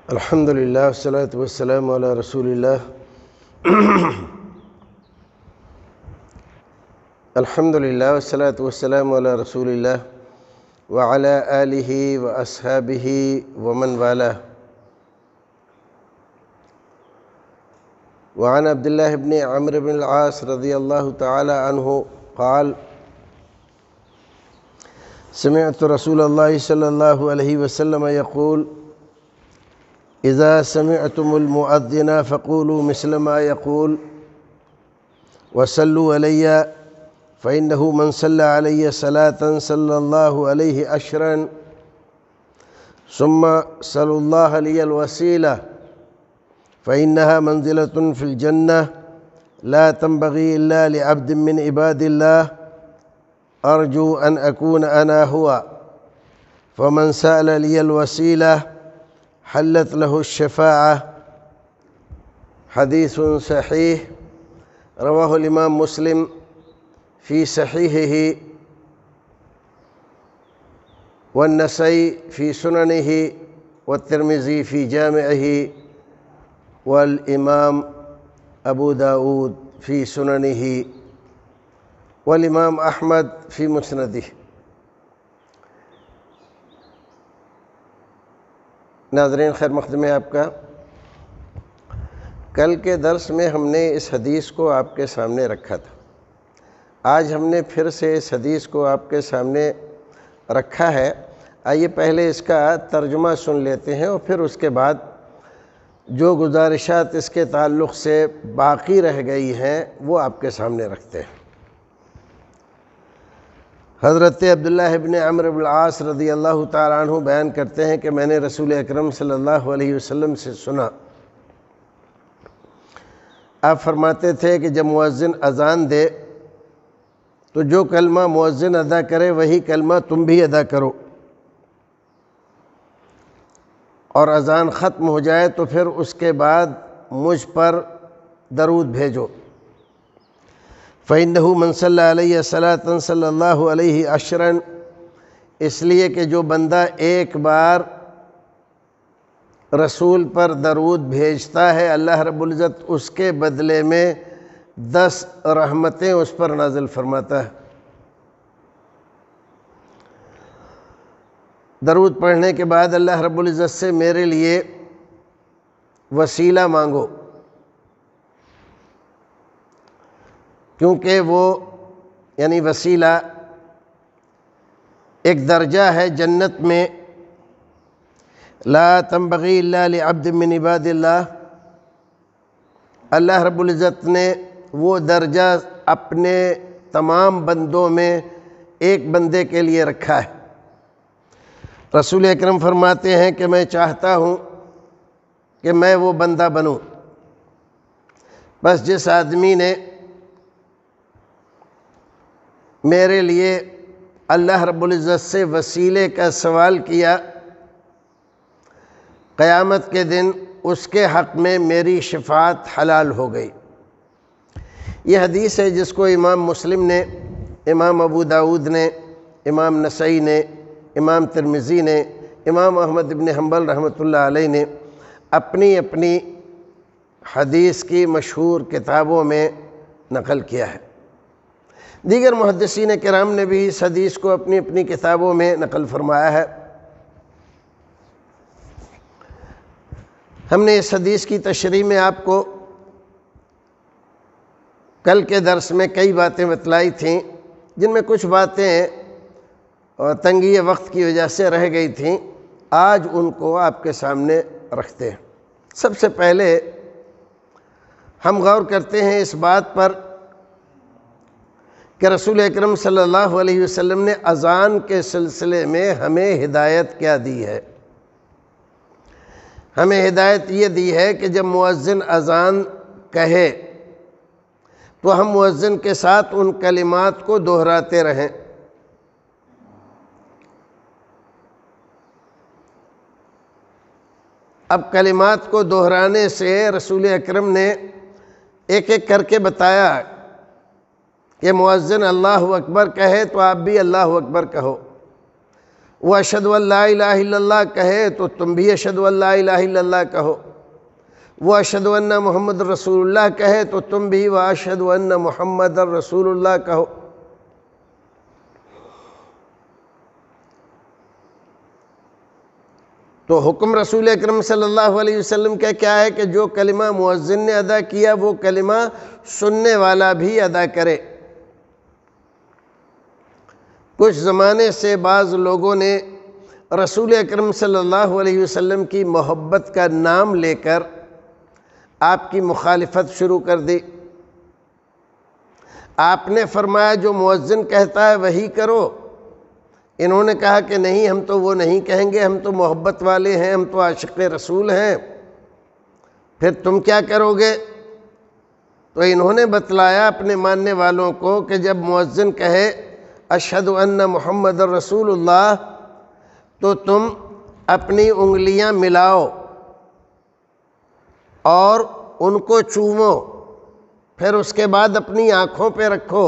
الحمد للہ والصلاة والسلام علی رسول اللہ الحمد للہ والصلاة والسلام علی رسول اللہ وعلی آلہ واصحابہ ومن والاه. وعن عبد الله بن عمرو بن العاص رضی اللہ تعالی عنہ قال سمعت رسول اللہ صلی اللہ علیہ وسلم يقول اذا سمعتم المؤذن فقولوا مثل ما يقول وصلوا علي فإنه من صلى علي صلاة صلى الله عليه عشرا ثم صلوا الله لي الوسيلة فإنها منزلة في الجنة لا تنبغي إلا لعبد من عباد الله أرجو أن أكون أنا هو فمن سأل لي الوسيلة حلت له الشفاعة. حدیث صحیح رواہ الامام مسلم فی صحیحہ والنسائی فی سننہ والترمذی فی جامعہ والامام ابو داود فی سننہ والامام احمد فی مسندہ. ناظرین خیر مقدم ہے آپ کا. کل کے درس میں ہم نے اس حدیث کو آپ کے سامنے رکھا تھا. آج ہم نے پھر سے اس حدیث کو آپ کے سامنے رکھا ہے. آئیے پہلے اس کا ترجمہ سن لیتے ہیں اور پھر اس کے بعد جو گزارشات اس کے تعلق سے باقی رہ گئی ہیں وہ آپ کے سامنے رکھتے ہیں. حضرت عبداللہ ابن عمرو بن العاص رضی اللہ تعالیٰ عنہ بیان کرتے ہیں کہ میں نے رسول اکرم صلی اللہ علیہ وسلم سے سنا. آپ فرماتے تھے کہ جب مؤذن اذان دے تو جو کلمہ مؤذن ادا کرے وہی کلمہ تم بھی ادا کرو، اور اذان ختم ہو جائے تو پھر اس کے بعد مجھ پر درود بھیجو. فَإِنَّهُ مَنْ صَلَّى عَلَيَّ صَلَاةً صَلَّى اللَّهُ عَلَيْهِ عَشْرًا، اس لیے کہ جو بندہ ایک بار رسول پر درود بھیجتا ہے اللہ رب العزت اس کے بدلے میں 10 رحمتیں اس پر نازل فرماتا ہے. درود پڑھنے کے بعد اللہ رب العزت سے میرے لیے وسیلہ مانگو، کیونکہ وہ یعنی وسیلہ ایک درجہ ہے جنت میں. لا تنبغی الا لعبد من عباد اللہ، اللہ رب العزت نے وہ درجہ اپنے تمام بندوں میں ایک بندے کے لیے رکھا ہے. رسول اکرم فرماتے ہیں کہ میں چاہتا ہوں کہ میں وہ بندہ بنوں. بس جس آدمی نے میرے لیے اللہ رب العزت سے وسیلے کا سوال کیا، قیامت کے دن اس کے حق میں میری شفاعت حلال ہو گئی. یہ حدیث ہے جس کو امام مسلم نے، امام ابو داود نے، امام نسائی نے، امام ترمذی نے، امام احمد بن حنبل رحمۃ اللہ علیہ نے اپنی اپنی حدیث کی مشہور کتابوں میں نقل کیا ہے. دیگر محدثین کرام نے بھی اس حدیث کو اپنی اپنی کتابوں میں نقل فرمایا ہے. ہم نے اس حدیث کی تشریح میں آپ کو کل کے درس میں کئی باتیں بتلائی تھیں، جن میں کچھ باتیں اور تنگی وقت کی وجہ سے رہ گئی تھیں. آج ان کو آپ کے سامنے رکھتے ہیں. سب سے پہلے ہم غور کرتے ہیں اس بات پر کہ رسول اکرم صلی اللہ علیہ وسلم نے اذان کے سلسلے میں ہمیں ہدایت کیا دی ہے. ہمیں ہدایت یہ دی ہے کہ جب مؤذن اذان کہے تو ہم مؤذن کے ساتھ ان کلمات کو دہراتے رہیں. اب کلمات کو دہرانے سے رسول اکرم نے ایک ایک کر کے بتایا کہ مؤذن اللہ اکبر کہے تو آپ بھی اللہ اکبر کہو، وہ اشہد ان لا الہ الا اللہ کہے تو تم بھی اشہد ان لا الہ الا اللہ کہو، وہ اشہد ان محمد رسول اللہ کہے تو تم بھی وہ اشہد ان محمد رسول اللہ کہو۔ تو حکم رسول اکرم صلی اللہ علیہ وسلم کا کیا ہے کہ جو کلمہ مؤذن نے ادا کیا وہ کلمہ سننے والا بھی ادا کرے۔ کچھ زمانے سے بعض لوگوں نے رسول اکرم صلی اللہ علیہ وسلم کی محبت کا نام لے کر آپ کی مخالفت شروع کر دی۔ آپ نے فرمایا جو مؤذن کہتا ہے وہی کرو، انہوں نے کہا کہ نہیں ہم تو وہ نہیں کہیں گے، ہم تو محبت والے ہیں، ہم تو عاشق رسول ہیں، پھر تم کیا کرو گے؟ تو انہوں نے بتلایا اپنے ماننے والوں کو کہ جب مؤذن کہے اشہد ان محمد رسول اللہ تو تم اپنی انگلیاں ملاؤ اور ان کو چومو، پھر اس کے بعد اپنی آنکھوں پہ رکھو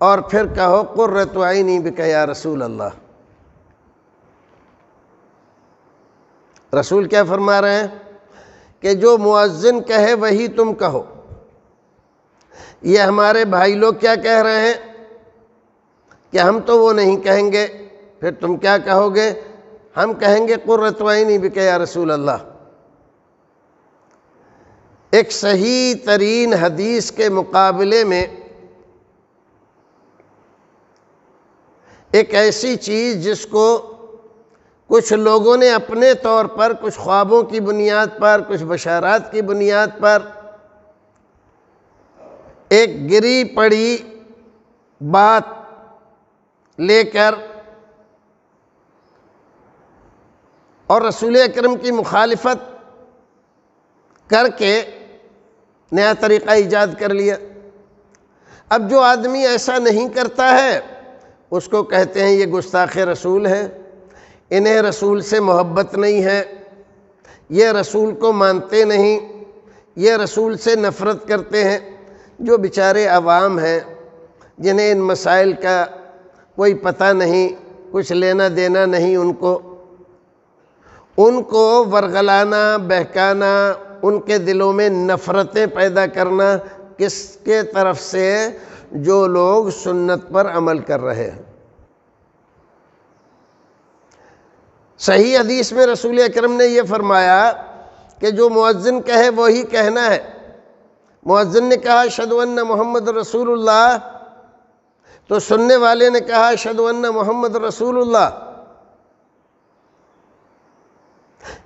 اور پھر کہو قرۃ عینی بک یا رسول اللہ۔ رسول کیا فرما رہے ہیں کہ جو مؤذن کہے وہی تم کہو۔ یہ ہمارے بھائی لوگ کیا کہہ رہے ہیں کہ ہم تو وہ نہیں کہیں گے، پھر تم کیا کہو گے؟ ہم کہیں گے قرۃ عینی بک یا رسول اللہ۔ ایک صحیح ترین حدیث کے مقابلے میں ایک ایسی چیز جس کو کچھ لوگوں نے اپنے طور پر، کچھ خوابوں کی بنیاد پر، کچھ بشارات کی بنیاد پر ایک گری پڑی بات لے کر اور رسول اکرم کی مخالفت کر کے نیا طریقہ ایجاد کر لیا۔ اب جو آدمی ایسا نہیں کرتا ہے اس کو کہتے ہیں یہ گستاخ رسول ہے، انہیں رسول سے محبت نہیں ہے، یہ رسول کو مانتے نہیں، یہ رسول سے نفرت کرتے ہیں۔ جو بیچارے عوام ہیں جنہیں ان مسائل کا کوئی پتہ نہیں، کچھ لینا دینا نہیں، ان کو ورغلانا، بہکانا، ان کے دلوں میں نفرتیں پیدا کرنا، کس کے طرف سے؟ جو لوگ سنت پر عمل کر رہے ہیں۔ صحیح حدیث میں رسول اکرم نے یہ فرمایا کہ جو مؤذن کہے وہی کہنا ہے۔ مؤذن نے کہا اشہد ان محمد رسول اللہ تو سننے والے نے کہا اشہد ان محمد رسول اللہ۔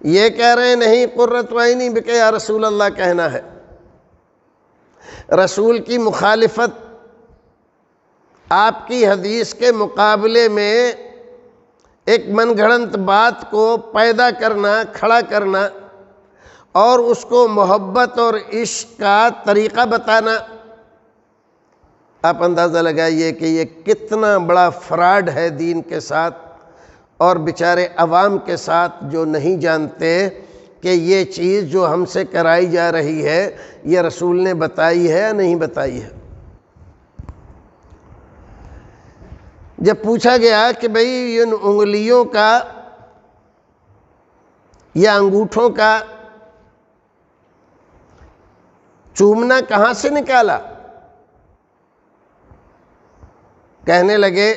یہ کہہ رہے نہیں قرۃ عینی بک یا رسول اللہ کہنا ہے۔ رسول کی مخالفت آپ کی حدیث کے مقابلے میں ایک من گھڑنت بات کو پیدا کرنا، کھڑا کرنا اور اس کو محبت اور عشق کا طریقہ بتانا، آپ اندازہ لگائیے کہ یہ کتنا بڑا فراڈ ہے دین کے ساتھ اور بیچارے عوام کے ساتھ، جو نہیں جانتے کہ یہ چیز جو ہم سے کرائی جا رہی ہے یہ رسول نے بتائی ہے یا نہیں بتائی ہے۔ جب پوچھا گیا کہ بھئی ان انگلیوں کا یا انگوٹھوں کا چومنا کہاں سے نکالا؟ کہنے لگے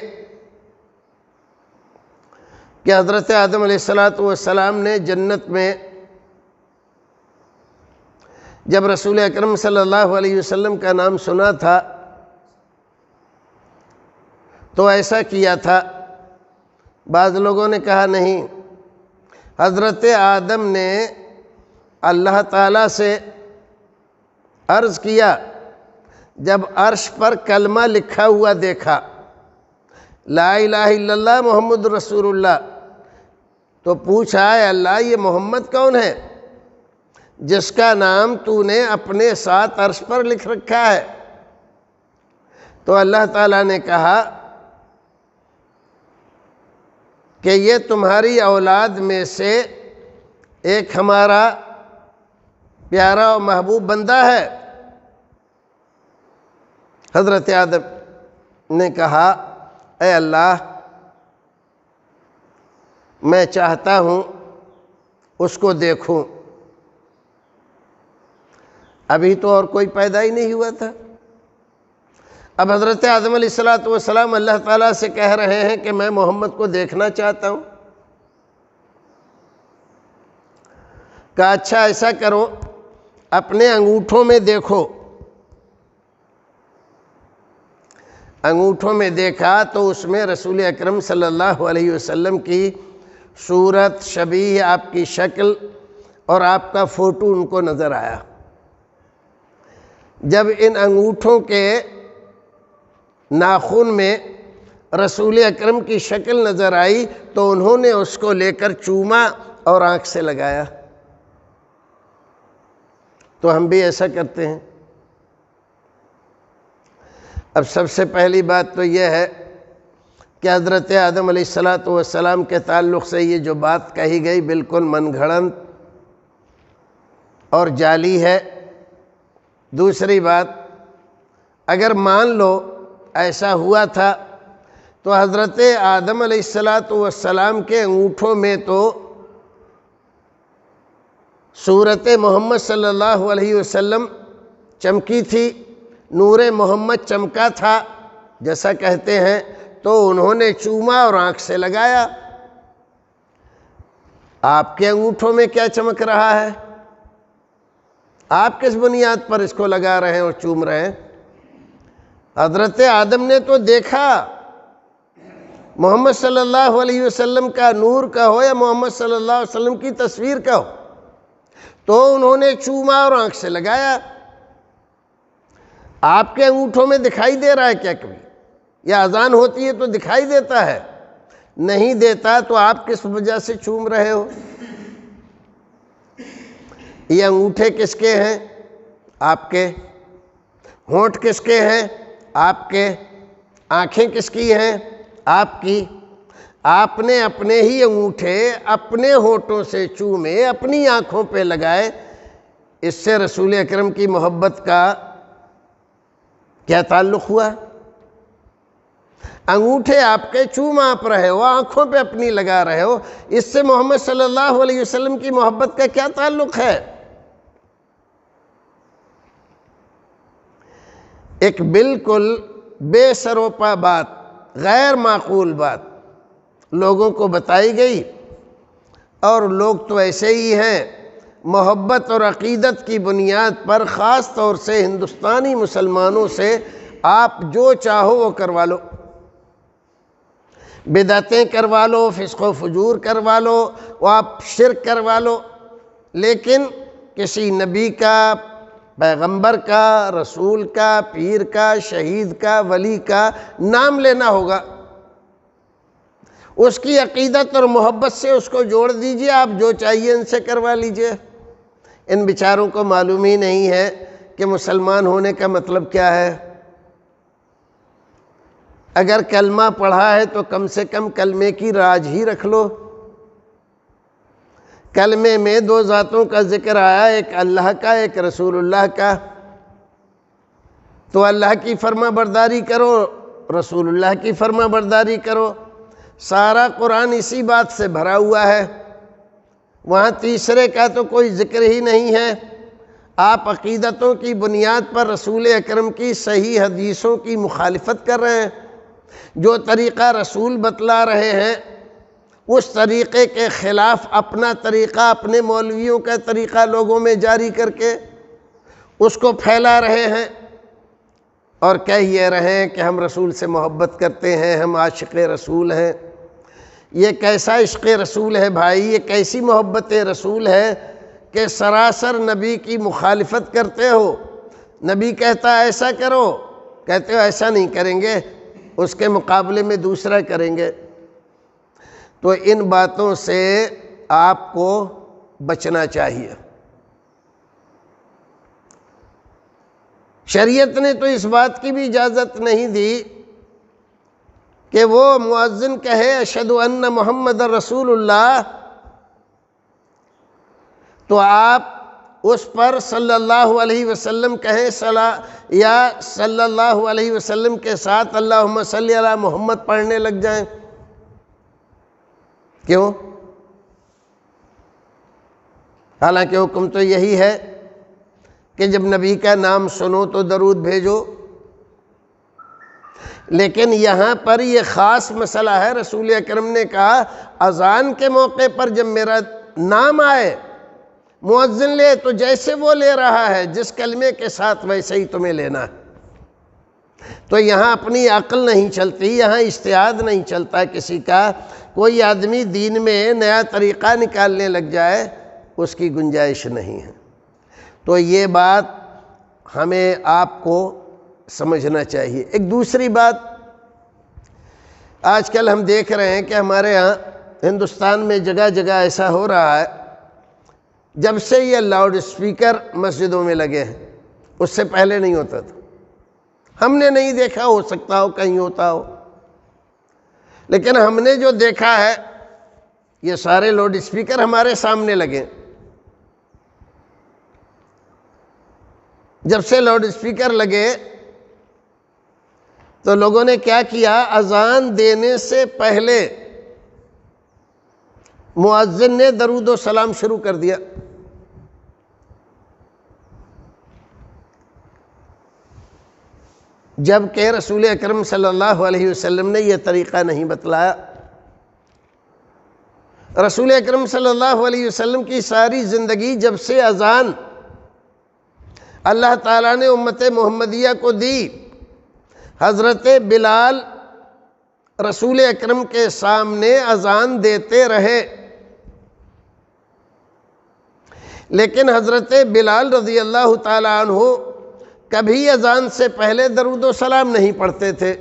کہ حضرت آدم علیہ السلام نے جنت میں جب رسول اکرم صلی اللہ علیہ وسلم کا نام سنا تھا تو ایسا کیا تھا۔ بعض لوگوں نے کہا نہیں، حضرت آدم نے اللہ تعالیٰ سے عرض کیا، جب عرش پر کلمہ لکھا ہوا دیکھا لا الہ الا اللہ محمد رسول اللہ، تو پوچھا اے اللہ یہ محمد کون ہے جس کا نام تو نے اپنے ساتھ عرش پر لکھ رکھا ہے؟ تو اللہ تعالیٰ نے کہا کہ یہ تمہاری اولاد میں سے ایک ہمارا پیارا اور محبوب بندہ ہے۔ حضرت آدم نے کہا اے اللہ میں چاہتا ہوں اس کو دیکھوں۔ ابھی تو اور کوئی پیدا ہی نہیں ہوا تھا۔ اب حضرت آدم علیہ السلام اللہ تعالیٰ سے کہہ رہے ہیں کہ میں محمد کو دیکھنا چاہتا ہوں۔ کہا اچھا ایسا کرو، اپنے انگوٹھوں میں دیکھو۔ انگوٹھوں میں دیکھا تو اس میں رسول اکرم صلی اللہ علیہ وسلم کی صورت، شبیہ آپ کی شکل اور آپ کا فوٹو ان کو نظر آیا۔ جب ان انگوٹھوں کے ناخن میں رسول اکرم کی شکل نظر آئی تو انہوں نے اس کو لے کر چوما اور آنکھ سے لگایا۔ تو ہم بھی ایسا کرتے ہیں۔ اب سب سے پہلی بات تو یہ ہے کہ حضرت آدم علیہ السلام کے تعلق سے یہ جو بات کہی گئی بالکل من گھڑنت اور جعلی ہے۔ دوسری بات، اگر مان لو ایسا ہوا تھا تو حضرت آدم علیہ السلام کے انگوٹھوں میں تو صورت محمد صلی اللہ علیہ وسلم چمکی تھی، نور محمد چمکا تھا جیسا کہتے ہیں، تو انہوں نے چوما اور آنکھ سے لگایا۔ آپ کے انگوٹھوں میں کیا چمک رہا ہے؟ آپ کس بنیاد پر اس کو لگا رہے ہیں اور چوم رہے ہیں؟ حضرت آدم نے تو دیکھا، محمد صلی اللہ علیہ وسلم کا نور کا ہو یا محمد صلی اللہ علیہ وسلم کی تصویر کا ہو، تو انہوں نے چوما اور آنکھ سے لگایا۔ آپ کے انگوٹھوں میں دکھائی دے رہا ہے کیا کبھی؟ یا اذان ہوتی ہے تو دکھائی دیتا ہے؟ نہیں دیتا، تو آپ کس وجہ سے چوم رہے ہو؟ یہ انگوٹھے کس کے ہیں؟ آپ کے۔ ہونٹ کس کے ہیں؟ آپ کے۔ آنکھیں کس کی ہیں؟ آپ کی۔ آپ نے اپنے ہی انگوٹھے اپنے ہونٹوں سے چومے، اپنی آنکھوں پہ لگائے۔ اس سے رسول اکرم کی محبت کا کیا تعلق ہوا؟ انگوٹھے آپ کے چوم آپ رہے ہو، آنکھوں پہ اپنی لگا رہے ہو، اس سے محمد صلی اللہ علیہ وسلم کی محبت کا کیا تعلق ہے؟ ایک بالکل بے سروپا بات، غیر معقول بات لوگوں کو بتائی گئی، اور لوگ تو ایسے ہی ہیں، محبت اور عقیدت کی بنیاد پر خاص طور سے ہندوستانی مسلمانوں سے آپ جو چاہو وہ کروا لو، بدعتیں کروا لو، فسق و فجور کروا لو، وہ آپ شرک کروا لو، لیکن کسی نبی کا، پیغمبر کا، رسول کا، پیر کا، شہید کا، ولی کا نام لینا ہوگا۔ اس کی عقیدت اور محبت سے اس کو جوڑ دیجئے، آپ جو چاہیے ان سے کروا لیجئے۔ ان بیچاروں کو معلوم ہی نہیں ہے کہ مسلمان ہونے کا مطلب کیا ہے۔ اگر کلمہ پڑھا ہے تو کم سے کم کلمے کی راج ہی رکھ لو۔ کلمے میں دو ذاتوں کا ذکر آیا، ایک اللہ کا، ایک رسول اللہ کا، تو اللہ کی فرما برداری کرو، رسول اللہ کی فرما برداری کرو۔ سارا قرآن اسی بات سے بھرا ہوا ہے، وہاں تیسرے کا تو کوئی ذکر ہی نہیں ہے۔ آپ عقیدتوں کی بنیاد پر رسول اکرم کی صحیح حدیثوں کی مخالفت کر رہے ہیں۔ جو طریقہ رسول بتلا رہے ہیں اس طریقے کے خلاف اپنا طریقہ، اپنے مولویوں کا طریقہ لوگوں میں جاری کر کے اس کو پھیلا رہے ہیں، اور کہہ یہ رہے ہیں کہ ہم رسول سے محبت کرتے ہیں، ہم عاشق رسول ہیں۔ یہ کیسا عشق رسول ہے بھائی؟ یہ کیسی محبت رسول ہے کہ سراسر نبی کی مخالفت کرتے ہو؟ نبی کہتا ہے ایسا کرو، کہتے ہو ایسا نہیں کریں گے، اس کے مقابلے میں دوسرا کریں گے۔ تو ان باتوں سے آپ کو بچنا چاہیے۔ شریعت نے تو اس بات کی بھی اجازت نہیں دی کہ وہ مؤذن کہے اشہد ان محمد رسول اللہ، تو آپ اس پر صلی اللہ علیہ وسلم کہیں، یا صلی اللہ علیہ وسلم کے ساتھ اللہم صلی علی محمد پڑھنے لگ جائیں۔ کیوں؟ حالانکہ حکم تو یہی ہے کہ جب نبی کا نام سنو تو درود بھیجو، لیکن یہاں پر یہ خاص مسئلہ ہے۔ رسول اکرم نے کہا اذان کے موقع پر جب میرا نام آئے مؤذن لے تو جیسے وہ لے رہا ہے جس کلمے کے ساتھ ویسے ہی تمہیں لینا ہے۔ تو یہاں اپنی عقل نہیں چلتی، یہاں اجتہاد نہیں چلتا کسی کا۔ کوئی آدمی دین میں نیا طریقہ نکالنے لگ جائے اس کی گنجائش نہیں ہے۔ تو یہ بات ہمیں آپ کو سمجھنا چاہیے۔ ایک دوسری بات، آج کل ہم دیکھ رہے ہیں کہ ہمارے ہاں ہندوستان میں جگہ جگہ ایسا ہو رہا ہے، جب سے یہ لاؤڈ اسپیکر مسجدوں میں لگے ہیں، اس سے پہلے نہیں ہوتا تھا۔ ہم نے نہیں دیکھا، ہو سکتا ہو کہیں ہوتا ہو، لیکن ہم نے جو دیکھا ہے یہ سارے لاؤڈ اسپیکر ہمارے سامنے لگے۔ جب سے لاؤڈ اسپیکر لگے تو لوگوں نے کیا کیا، اذان دینے سے پہلے مؤذن نے درود و سلام شروع کر دیا۔ جبکہ رسول اکرم صلی اللہ علیہ وسلم نے یہ طریقہ نہیں بتلایا۔ رسول اکرم صلی اللہ علیہ وسلم کی ساری زندگی جب سے اذان اللہ تعالیٰ نے امت محمدیہ کو دی، حضرت بلال رسول اکرم کے سامنے اذان دیتے رہے، لیکن حضرت بلال رضی اللہ تعالیٰ عنہ کبھی اذان سے پہلے درود و سلام نہیں پڑھتے تھے۔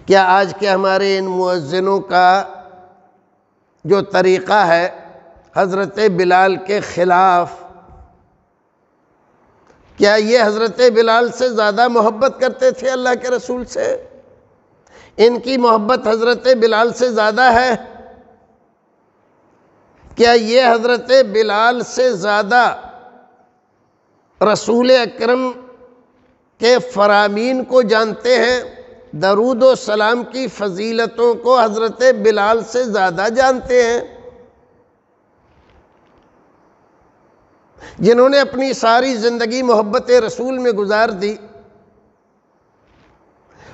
کیا آج کے ہمارے ان مؤذنوں کا جو طریقہ ہے حضرت بلال کے خلاف، کیا یہ حضرت بلال سے زیادہ محبت کرتے تھے اللہ کے رسول سے؟ ان کی محبت حضرت بلال سے زیادہ ہے؟ کیا یہ حضرت بلال سے زیادہ رسول اکرم کے فرامین کو جانتے ہیں؟ درود و سلام کی فضیلتوں کو حضرت بلال سے زیادہ جانتے ہیں، جنہوں نے اپنی ساری زندگی محبت رسول میں گزار دی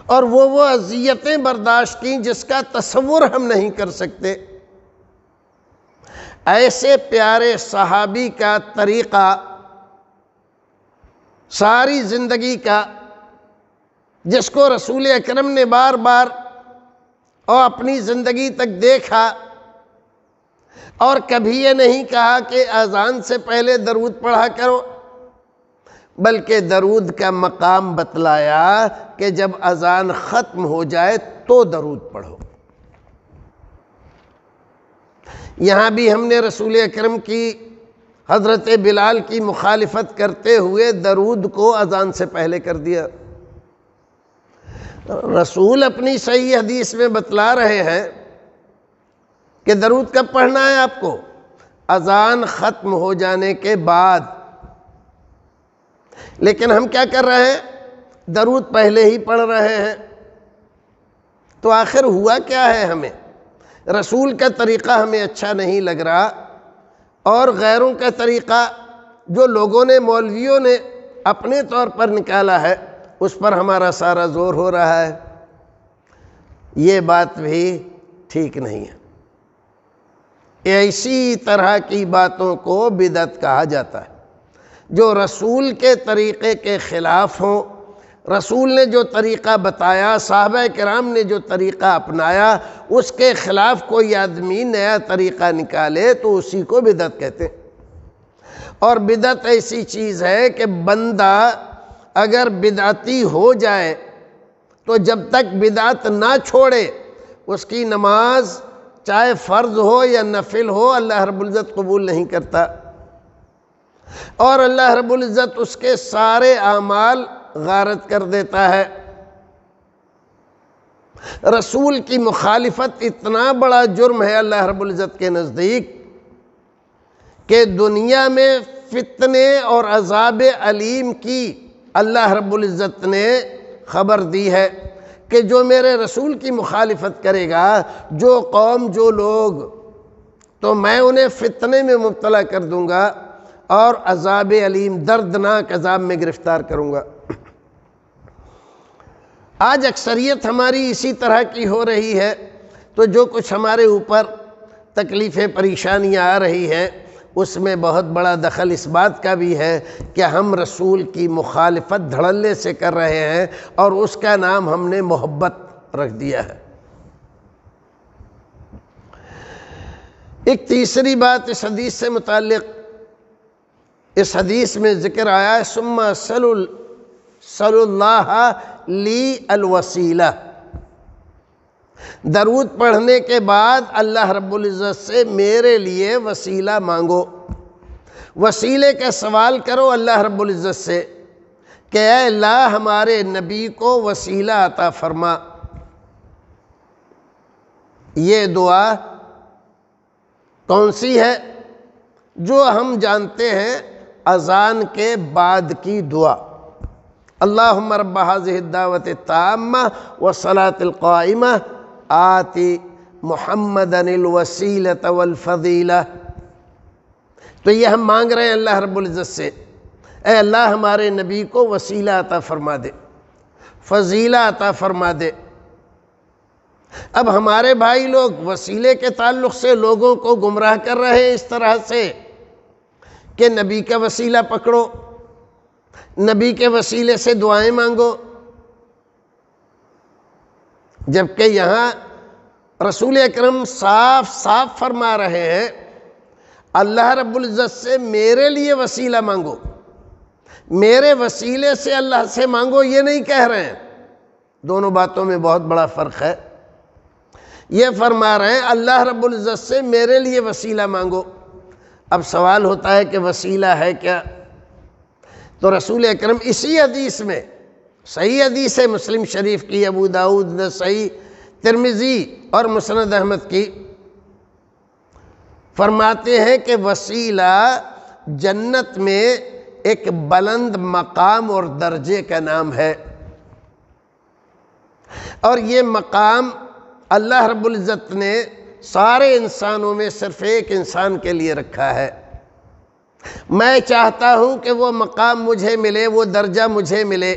اور وہ اذیتیں برداشت کیں جس کا تصور ہم نہیں کر سکتے۔ ایسے پیارے صحابی کا طریقہ ساری زندگی کا، جس کو رسول اکرم نے بار بار اور اپنی زندگی تک دیکھا، اور کبھی یہ نہیں کہا کہ اذان سے پہلے درود پڑھا کرو، بلکہ درود کا مقام بتلایا کہ جب اذان ختم ہو جائے تو درود پڑھو۔ یہاں بھی ہم نے رسول اکرم کی حضرت بلال کی مخالفت کرتے ہوئے درود کو اذان سے پہلے کر دیا۔ رسول اپنی صحیح حدیث میں بتلا رہے ہیں کہ درود کب پڑھنا ہے آپ کو؟ اذان ختم ہو جانے کے بعد۔ لیکن ہم کیا کر رہے ہیں؟ درود پہلے ہی پڑھ رہے ہیں۔ تو آخر ہوا کیا ہے؟ ہمیں رسول کا طریقہ ہمیں اچھا نہیں لگ رہا، اور غیروں کا طریقہ جو لوگوں نے، مولویوں نے اپنے طور پر نکالا ہے، اس پر ہمارا سارا زور ہو رہا ہے۔ یہ بات بھی ٹھیک نہیں ہے۔ ایسی طرح کی باتوں کو بدعت کہا جاتا ہے، جو رسول کے طریقے کے خلاف ہوں۔ رسول نے جو طریقہ بتایا، صحابہ کرام نے جو طریقہ اپنایا، اس کے خلاف کوئی آدمی نیا طریقہ نکالے تو اسی کو بدعت کہتے ہیں۔ اور بدعت ایسی چیز ہے کہ بندہ اگر بدعتی ہو جائے تو جب تک بدعت نہ چھوڑے اس کی نماز چاہے فرض ہو یا نفل ہو اللہ رب العزت قبول نہیں کرتا، اور اللہ رب العزت اس کے سارے اعمال غارت کر دیتا ہے۔ رسول کی مخالفت اتنا بڑا جرم ہے اللہ رب العزت کے نزدیک کہ دنیا میں فتنے اور عذاب علیم کی اللہ رب العزت نے خبر دی ہے کہ جو میرے رسول کی مخالفت کرے گا، جو قوم، جو لوگ تو میں انہیں فتنے میں مبتلا کر دوں گا اور عذاب علیم، دردناک عذاب میں گرفتار کروں گا۔ آج اکثریت ہماری اسی طرح کی ہو رہی ہے، تو جو کچھ ہمارے اوپر تکلیفیں پریشانیاں آ رہی ہیں اس میں بہت بڑا دخل اس بات کا بھی ہے کہ ہم رسول کی مخالفت دھڑلے سے کر رہے ہیں اور اس کا نام ہم نے محبت رکھ دیا ہے۔ ایک تیسری بات اس حدیث سے متعلق، اس حدیث میں ذکر آیا ہے ثم صلو اللہ لی الوسیلہ، درود پڑھنے کے بعد اللہ رب العزت سے میرے لیے وسیلہ مانگو، وسیلے کا سوال کرو اللہ رب العزت سے کہ اے اللہ ہمارے نبی کو وسیلہ عطا فرما۔ یہ دعا کون سی ہے؟ جو ہم جانتے ہیں اذان کے بعد کی دعا، اللہم رب ھذہ الدعوۃ التامہ والصلاۃ القائمہ آتی محمدا الوسیلۃ والفضیلہ۔ تو یہ ہم مانگ رہے ہیں اللہ رب العزت سے، اے اللہ ہمارے نبی کو وسیلہ عطا فرما دے، فضیلہ عطا فرما دے۔ اب ہمارے بھائی لوگ وسیلے کے تعلق سے لوگوں کو گمراہ کر رہے ہیں اس طرح سے کہ نبی کا وسیلہ پکڑو، نبی کے وسیلے سے دعائیں مانگو، جبکہ یہاں رسول اکرم صاف صاف فرما رہے ہیں اللہ رب العزت سے میرے لیے وسیلہ مانگو، میرے وسیلے سے اللہ سے مانگو، یہ نہیں کہہ رہے ہیں۔ دونوں باتوں میں بہت بڑا فرق ہے۔ یہ فرما رہے ہیں اللہ رب العزت سے میرے لیے وسیلہ مانگو۔ اب سوال ہوتا ہے کہ وسیلہ ہے کیا؟ تو رسول اکرم اسی حدیث میں، صحیح حدیث ہے مسلم شریف کی، ابو داؤد، نسائی، ترمذی اور مسند احمد کی، فرماتے ہیں کہ وسیلہ جنت میں ایک بلند مقام اور درجے کا نام ہے، اور یہ مقام اللہ رب العزت نے سارے انسانوں میں صرف ایک انسان کے لیے رکھا ہے۔ میں چاہتا ہوں کہ وہ مقام مجھے ملے، وہ درجہ مجھے ملے،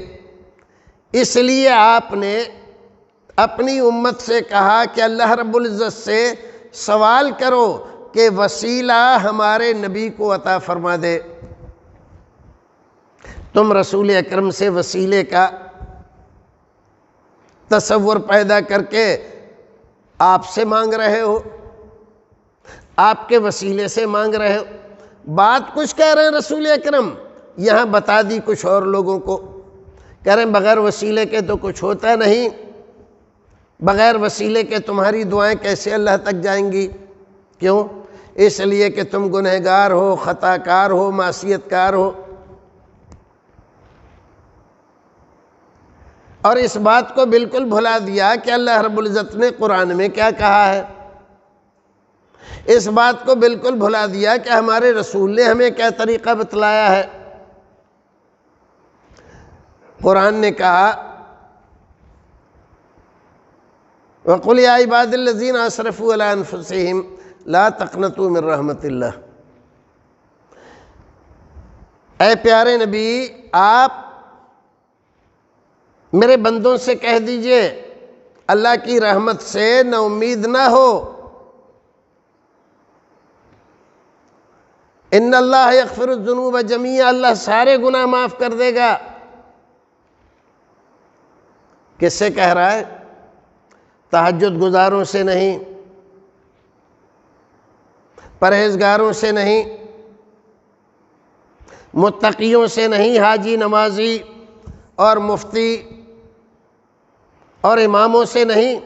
اس لیے آپ نے اپنی امت سے کہا کہ اللہ رب العزت سے سوال کرو کہ وسیلہ ہمارے نبی کو عطا فرما دے۔ تم رسول اکرم سے وسیلے کا تصور پیدا کر کے آپ سے مانگ رہے ہو، آپ کے وسیلے سے مانگ رہے ہو۔ بات کچھ کہہ رہے ہیں رسول اکرم، یہاں بتا دی کچھ اور لوگوں کو، کہہ رہے ہیں بغیر وسیلے کے تو کچھ ہوتا نہیں، بغیر وسیلے کے تمہاری دعائیں کیسے اللہ تک جائیں گی؟ کیوں؟ اس لیے کہ تم گنہگار ہو، خطا کار ہو، معصیت کار ہو۔ اور اس بات کو بالکل بھلا دیا کہ اللہ رب العزت نے قرآن میں کیا کہا ہے، اس بات کو بالکل بھلا دیا کہ ہمارے رسول نے ہمیں کیا طریقہ بتلایا ہے۔ قرآن نے کہا وَقُلْ يَا عِبَادِ الَّذِينَ أَسْرَفُوا عَلَىٰ أَنفُسِهِمْ لَا تَقْنَطُوا مِن رَحْمَتِ اللَّهِ۔ اے پیارے نبی، آپ میرے بندوں سے کہہ دیجئے اللہ کی رحمت سے نا امید نہ ہو۔ ان اللہ یغفر الذنوب جمیعا، اللہ سارے گناہ معاف کر دے گا۔ کس سے کہہ رہا ہے؟ تہجد گزاروں سے نہیں، پرہیزگاروں سے نہیں، متقیوں سے نہیں، حاجی، نمازی اور مفتی اور اماموں سے نہیں،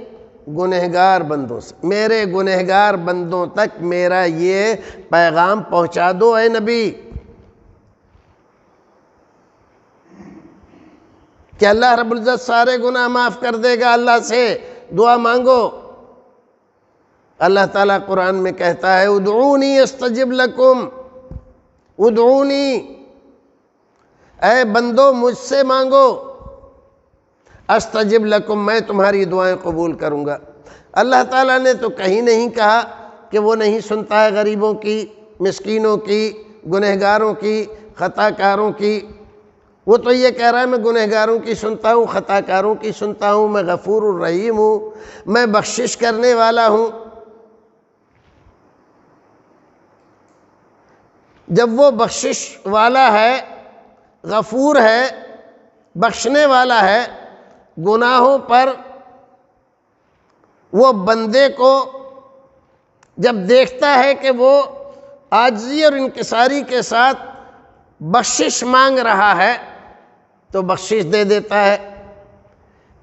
گنہگار بندوں سے۔ میرے گنہگار بندوں تک میرا یہ پیغام پہنچا دو اے نبی کہ اللہ رب العزت سارے گناہ معاف کر دے گا، اللہ سے دعا مانگو۔ اللہ تعالیٰ قرآن میں کہتا ہے ادعونی استجب لکم، ادعونی، اے بندو مجھ سے مانگو، استجب لکم، میں تمہاری دعائیں قبول کروں گا۔ اللہ تعالیٰ نے تو کہیں نہیں کہا کہ وہ نہیں سنتا ہے غریبوں کی، مسکینوں کی، گنہگاروں کی، خطا کاروں کی؟ وہ تو یہ کہہ رہا ہے میں گنہگاروں کی سنتا ہوں، خطا کاروں کی سنتا ہوں، میں غفور الرحیم ہوں، میں بخشش کرنے والا ہوں۔ جب وہ بخشش والا ہے، غفور ہے، بخشنے والا ہے، گناہوں پر وہ بندے کو جب دیکھتا ہے کہ وہ عاجزی اور انکساری کے ساتھ بخشش مانگ رہا ہے تو بخشش دے دیتا ہے۔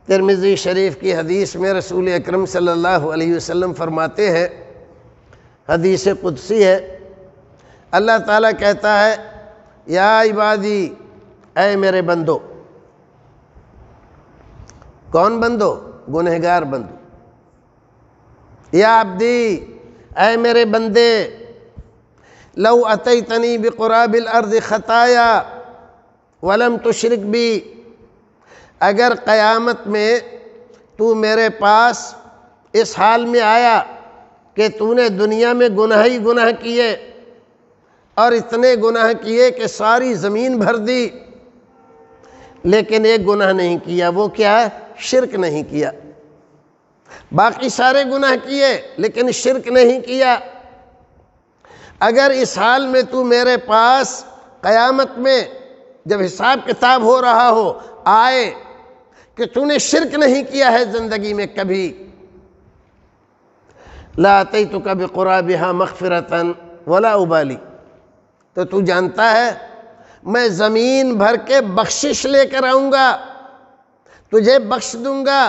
ترمذی شریف کی حدیث میں رسول اکرم صلی اللہ علیہ وسلم فرماتے ہیں، حدیث قدسی ہے، اللہ تعالیٰ کہتا ہے یا عبادی، اے میرے بندو۔ کون بندو؟ گنہگار بندو۔ یا عبدی، اے میرے بندے، لو اتیتنی بقراب الارض خطایا ولم تشرک بی، اگر قیامت میں تو میرے پاس اس حال میں آیا کہ تو نے دنیا میں گناہ ہی گناہ کیے اور اتنے گناہ کیے کہ ساری زمین بھر دی، لیکن ایک گناہ نہیں کیا، وہ کیا ہے؟ شرک نہیں کیا۔ باقی سارے گناہ کیے لیکن شرک نہیں کیا۔ اگر اس حال میں تو میرے پاس قیامت میں جب حساب کتاب ہو رہا ہو آئے کہ تو نے شرک نہیں کیا ہے زندگی میں کبھی، لا اتیتک بقرابها مغفرۃ ولا ابالی، تو تو جانتا ہے میں زمین بھر کے بخشش لے کر آؤں گا، تجھے بخش دوں گا،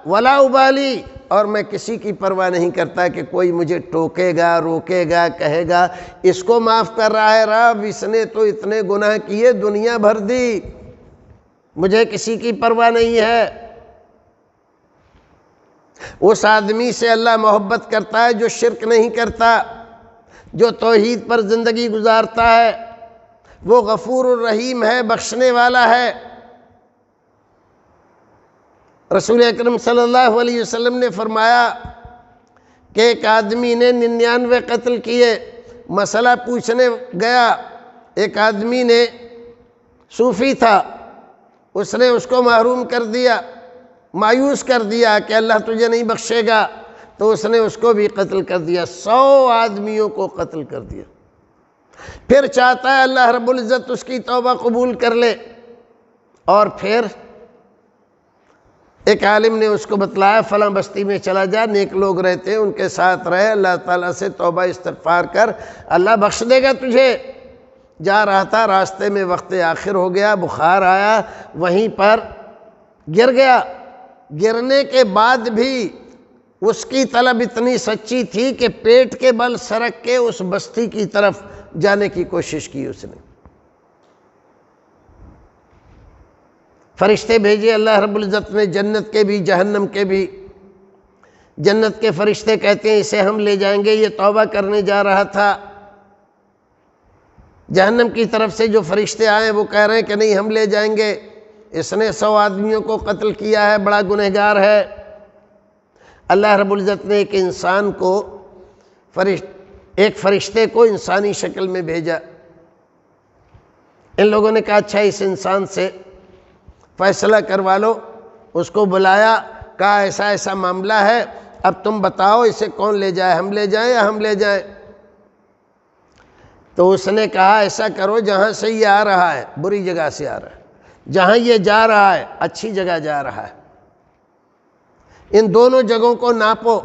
ولا ابالی، اور میں کسی کی پرواہ نہیں کرتا کہ کوئی مجھے ٹوکے گا، روکے گا، کہے گا اس کو معاف کر رہا ہے رب، اس نے تو اتنے گناہ کیے، دنیا بھر دی، مجھے کسی کی پرواہ نہیں ہے۔ اس آدمی سے اللہ محبت کرتا ہے جو شرک نہیں کرتا، جو توحید پر زندگی گزارتا ہے، وہ غفور الرحیم ہے، بخشنے والا ہے۔ رسول اکرم صلی اللہ علیہ وسلم نے فرمایا کہ ایک آدمی نے 99 قتل کیے، مسئلہ پوچھنے گیا، ایک آدمی نے، صوفی تھا، اس نے اس کو محروم کر دیا، مایوس کر دیا کہ اللہ تجھے نہیں بخشے گا، تو اس نے اس کو بھی قتل کر دیا، 100 آدمیوں کو قتل کر دیا۔ پھر چاہتا ہے اللہ رب العزت اس کی توبہ قبول کر لے، اور پھر ایک عالم نے اس کو بتلایا فلاں بستی میں چلا جا، نیک لوگ رہتے ہیں، ان کے ساتھ رہے، اللہ تعالیٰ سے توبہ استغفار کر، اللہ بخش دے گا تجھے۔ جا رہا تھا، راستے میں وقت آخر ہو گیا، بخار آیا، وہیں پر گر گیا۔ گرنے کے بعد بھی اس کی طلب اتنی سچی تھی کہ پیٹ کے بل سرک کے اس بستی کی طرف جانے کی کوشش کی اس نے۔ فرشتے بھیجے اللہ رب العزت نے، جنت کے بھی جہنم کے بھی۔ جنت کے فرشتے کہتے ہیں اسے ہم لے جائیں گے، یہ توبہ کرنے جا رہا تھا۔ جہنم کی طرف سے جو فرشتے آئے وہ کہہ رہے ہیں کہ نہیں ہم لے جائیں گے، اس نے 100 آدمیوں کو قتل کیا ہے، بڑا گنہگار ہے۔ اللہ رب العزت نے ایک انسان کو، ایک فرشتے کو انسانی شکل میں بھیجا۔ ان لوگوں نے کہا اچھا اس انسان سے فیصلہ کروا لو، اس کو بلایا، کہا ایسا ایسا معاملہ ہے، اب تم بتاؤ اسے کون لے جائے، ہم لے جائیں یا ہم لے جائیں؟ تو اس نے کہا ایسا کرو، جہاں سے یہ آ رہا ہے بری جگہ سے آ رہا ہے، جہاں یہ جا رہا ہے اچھی جگہ جا رہا ہے، ان دونوں جگہوں کو ناپو،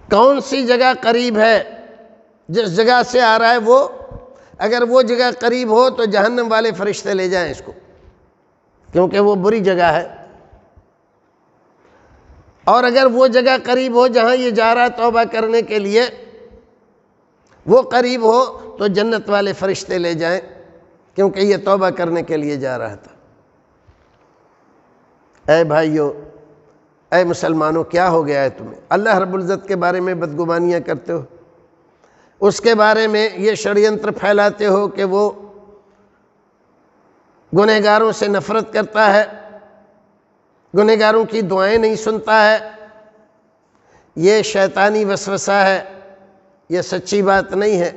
کون سی جگہ قریب ہے، جس جگہ سے آ رہا ہے وہ، اگر وہ جگہ قریب ہو تو جہنم والے فرشتے لے جائیں اس کو، کیونکہ وہ بری جگہ ہے، اور اگر وہ جگہ قریب ہو جہاں یہ جا رہا ہے توبہ کرنے کے لیے، وہ قریب ہو تو جنت والے فرشتے لے جائیں، کیونکہ یہ توبہ کرنے کے لیے جا رہا تھا۔ اے بھائیو، اے مسلمانوں، کیا ہو گیا ہے تمہیں؟ اللہ رب العزت کے بارے میں بدگمانیاں کرتے ہو، اس کے بارے میں یہ شڑینتر پھیلاتے ہو کہ وہ گنہگاروں سے نفرت کرتا ہے، گنہگاروں کی دعائیں نہیں سنتا ہے، یہ شیطانی وسوسہ ہے، یہ سچی بات نہیں ہے۔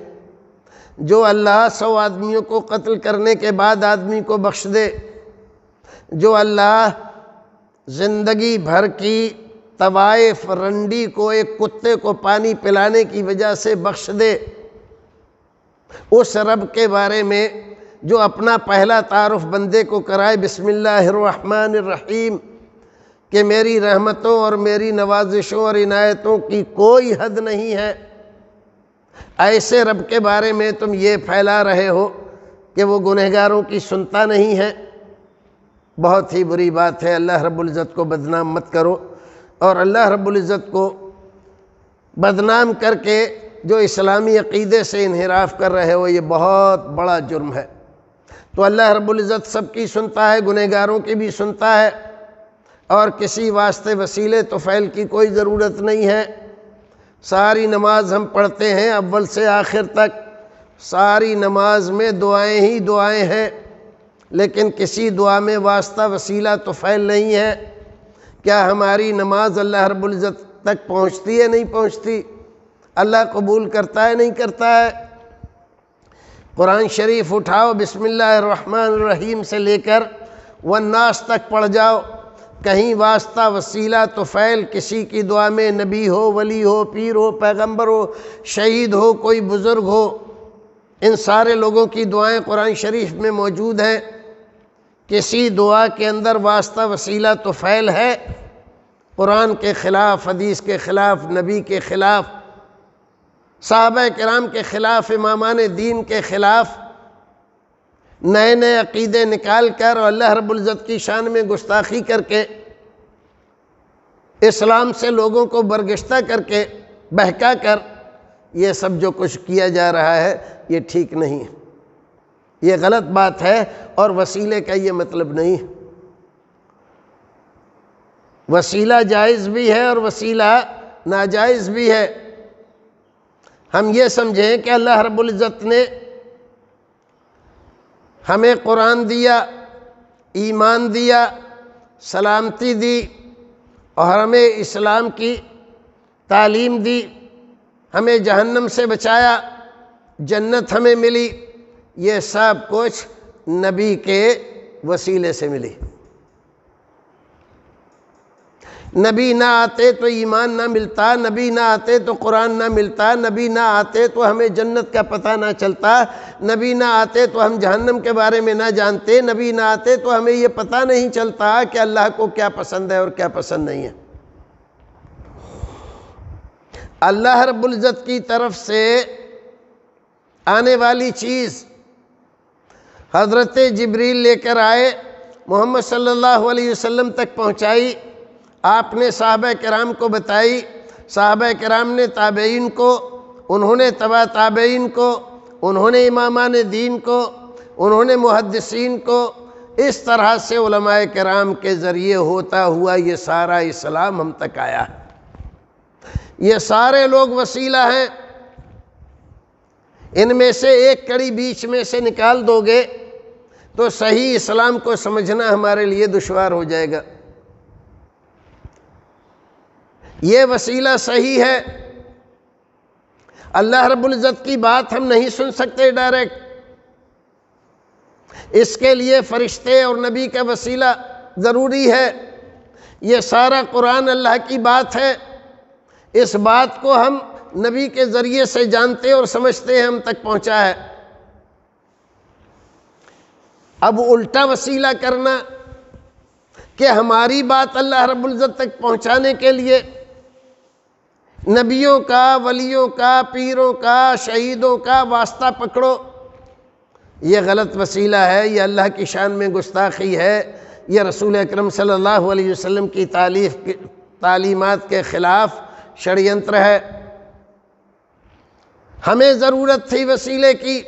جو اللہ 100 آدمیوں کو قتل کرنے کے بعد آدمی کو بخش دے، جو اللہ زندگی بھر کی طوائف رنڈی کو ایک کتے کو پانی پلانے کی وجہ سے بخش دے، اس رب کے بارے میں جو اپنا پہلا تعارف بندے کو کرائے بسم اللہ الرحمن الرحیم، کہ میری رحمتوں اور میری نوازشوں اور عنایتوں کی کوئی حد نہیں ہے، ایسے رب کے بارے میں تم یہ پھیلا رہے ہو کہ وہ گنہگاروں کی سنتا نہیں ہے، بہت ہی بری بات ہے۔ اللہ رب العزت کو بدنام مت کرو، اور اللہ رب العزت کو بدنام کر کے جو اسلامی عقیدے سے انحراف کر رہے ہو، یہ بہت بڑا جرم ہے۔ تو اللہ رب العزت سب کی سنتا ہے، گنہگاروں کی بھی سنتا ہے، اور کسی واسطے وسیلے طفیل کی کوئی ضرورت نہیں ہے۔ ساری نماز ہم پڑھتے ہیں اول سے آخر تک، ساری نماز میں دعائیں ہی دعائیں ہیں، لیکن کسی دعا میں واسطہ وسیلہ طفیل نہیں ہے۔ کیا ہماری نماز اللہ رب العزت تک پہنچتی ہے؟ نہیں پہنچتی۔ اللہ قبول کرتا ہے؟ نہیں کرتا ہے۔ قرآن شریف اٹھاؤ، بسم اللہ الرحمن الرحیم سے لے کر والناس تک پڑھ جاؤ، کہیں واسطہ وسیلہ طفیل کسی کی دعا میں، نبی ہو، ولی ہو، پیر ہو، پیغمبر ہو، شہید ہو، کوئی بزرگ ہو، ان سارے لوگوں کی دعائیں قرآن شریف میں موجود ہیں۔ کسی دعا کے اندر واسطہ وسیلہ طفیل ہے؟ قرآن کے خلاف، حدیث کے خلاف، نبی کے خلاف، صحابہ کرام کے خلاف، امامان دین کے خلاف، نئے نئے عقیدے نکال کر اور اللہ رب العزت کی شان میں گستاخی کر کے، اسلام سے لوگوں کو برگشتہ کر کے، بہکا کر، یہ سب جو کچھ کیا جا رہا ہے یہ ٹھیک نہیں ہے، یہ غلط بات ہے، اور وسیلے کا یہ مطلب نہیں۔ وسیلہ جائز بھی ہے اور وسیلہ ناجائز بھی ہے۔ ہم یہ سمجھیں کہ اللہ رب العزت نے ہمیں قرآن دیا، ایمان دیا، سلامتی دی، اور ہمیں اسلام کی تعلیم دی، ہمیں جہنم سے بچایا، جنت ہمیں ملی، یہ سب کچھ نبی کے وسیلے سے ملی۔ نبی نہ آتے تو ایمان نہ ملتا، نبی نہ آتے تو قرآن نہ ملتا، نبی نہ آتے تو ہمیں جنت کا پتہ نہ چلتا، نبی نہ آتے تو ہم جہنم کے بارے میں نہ جانتے، نبی نہ آتے تو ہمیں یہ پتہ نہیں چلتا کہ اللہ کو کیا پسند ہے اور کیا پسند نہیں ہے۔ اللہ رب العزت کی طرف سے آنے والی چیز حضرت جبریل لے کر آئے، محمد صلی اللہ علیہ وسلم تک پہنچائی، آپ نے صحابہ کرام کو بتائی، صحابہ کرام نے تابعین کو، انہوں نے تبع تابعین کو، انہوں نے امامان دین کو، انہوں نے محدثین کو، اس طرح سے علماء کرام کے ذریعے ہوتا ہوا یہ سارا اسلام ہم تک آیا ہے۔ یہ سارے لوگ وسیلہ ہیں، ان میں سے ایک کڑی بیچ میں سے نکال دو گے تو صحیح اسلام کو سمجھنا ہمارے لیے دشوار ہو جائے گا۔ یہ وسیلہ صحیح ہے، اللہ رب العزت کی بات ہم نہیں سن سکتے ڈائریکٹ، اس کے لیے فرشتے اور نبی کا وسیلہ ضروری ہے۔ یہ سارا قرآن اللہ کی بات ہے، اس بات کو ہم نبی کے ذریعے سے جانتے اور سمجھتے ہیں، ہم تک پہنچا ہے۔ اب الٹا وسیلہ کرنا کہ ہماری بات اللہ رب العزت تک پہنچانے کے لیے نبیوں کا، ولیوں کا، پیروں کا، شہیدوں کا واسطہ پکڑو، یہ غلط وسیلہ ہے، یہ اللہ کی شان میں گستاخی ہے، یہ رسول اکرم صلی اللہ علیہ وسلم کی تعلیمات کے خلاف شڑینتر ہے۔ ہمیں ضرورت تھی وسیلے کی،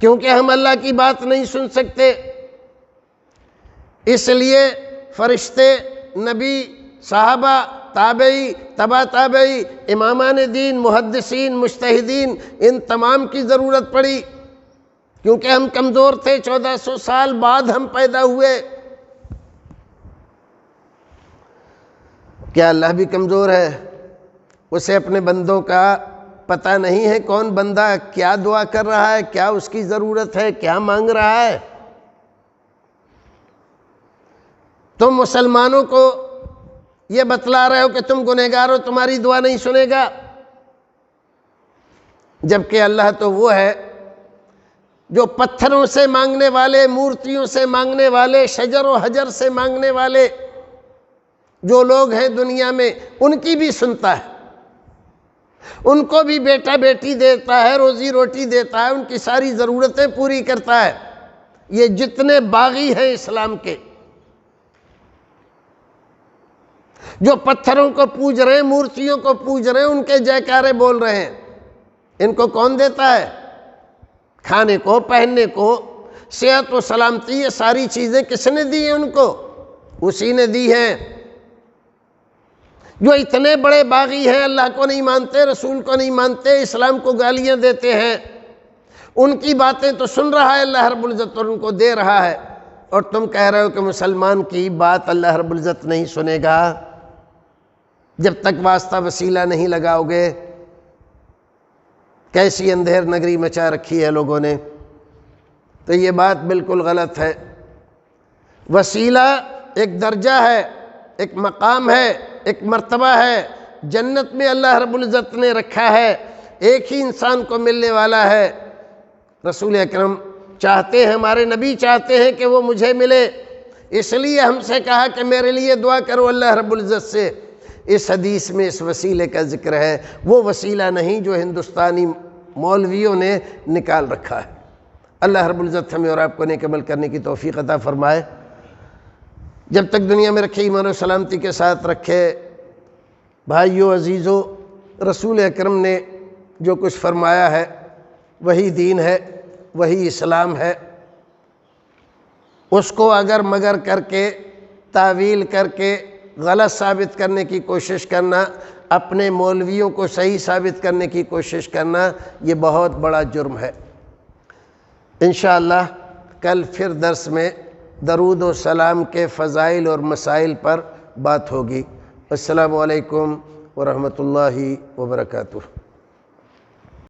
کیونکہ ہم اللہ کی بات نہیں سن سکتے، اس لیے فرشتے، نبی، صحابہ، تابعی، تبع تابعی، امامان دین، محدثین، مجتہدین، ان تمام کی ضرورت پڑی، کیونکہ ہم کمزور تھے، 1400 سال بعد ہم پیدا ہوئے۔ کیا اللہ بھی کمزور ہے؟ اسے اپنے بندوں کا پتہ نہیں ہے کون بندہ کیا دعا کر رہا ہے، کیا اس کی ضرورت ہے، کیا مانگ رہا ہے؟ تم مسلمانوں کو یہ بتلا رہے ہو کہ تم گنہگار ہو، تمہاری دعا نہیں سنے گا، جبکہ اللہ تو وہ ہے جو پتھروں سے مانگنے والے، مورتیوں سے مانگنے والے، شجر و حجر سے مانگنے والے جو لوگ ہیں دنیا میں، ان کی بھی سنتا ہے، ان کو بھی بیٹا بیٹی دیتا ہے، روزی روٹی دیتا ہے، ان کی ساری ضرورتیں پوری کرتا ہے۔ یہ جتنے باغی ہیں اسلام کے، جو پتھروں کو پوج رہے ہیں، مورتیوں کو پوج رہے ہیں، ان کے جیکارے بول رہے ہیں، ان کو کون دیتا ہے؟ کھانے کو، پہننے کو، صحت و سلامتی، یہ ساری چیزیں کس نے دی ہیں ان کو؟ اسی نے دی ہیں۔ جو اتنے بڑے باغی ہیں، اللہ کو نہیں مانتے، رسول کو نہیں مانتے، اسلام کو گالیاں دیتے ہیں، ان کی باتیں تو سن رہا ہے اللہ رب العزت اور ان کو دے رہا ہے، اور تم کہہ رہے ہو کہ مسلمان کی بات اللہ رب العزت نہیں سنے گا جب تک واسطہ وسیلہ نہیں لگاؤ گے۔ کیسی اندھیر نگری مچا رکھی ہے لوگوں نے۔ تو یہ بات بالکل غلط ہے۔ وسیلہ ایک درجہ ہے، ایک مقام ہے، ایک مرتبہ ہے، جنت میں اللہ رب العزت نے رکھا ہے، ایک ہی انسان کو ملنے والا ہے۔ رسول اکرم چاہتے ہیں، ہمارے نبی چاہتے ہیں کہ وہ مجھے ملے، اس لیے ہم سے کہا کہ میرے لیے دعا کرو اللہ رب العزت سے۔ اس حدیث میں اس وسیلے کا ذکر ہے، وہ وسیلہ نہیں جو ہندوستانی مولویوں نے نکال رکھا ہے۔ اللہ رب العزت ہمیں اور آپ کو نیک عمل کرنے کی توفیق عطا فرمائے۔ جب تک دنیا میں رکھے ایمان و سلامتی کے ساتھ رکھے۔ بھائیو عزیزو، رسول اکرم نے جو کچھ فرمایا ہے وہی دین ہے، وہی اسلام ہے۔ اس کو اگر مگر کر کے، تعویل کر کے غلط ثابت کرنے کی کوشش کرنا، اپنے مولویوں کو صحیح ثابت کرنے کی کوشش کرنا، یہ بہت بڑا جرم ہے۔ انشاءاللہ کل پھر درس میں درود و سلام کے فضائل اور مسائل پر بات ہوگی۔ السلام علیکم ورحمۃ اللہ وبرکاتہ۔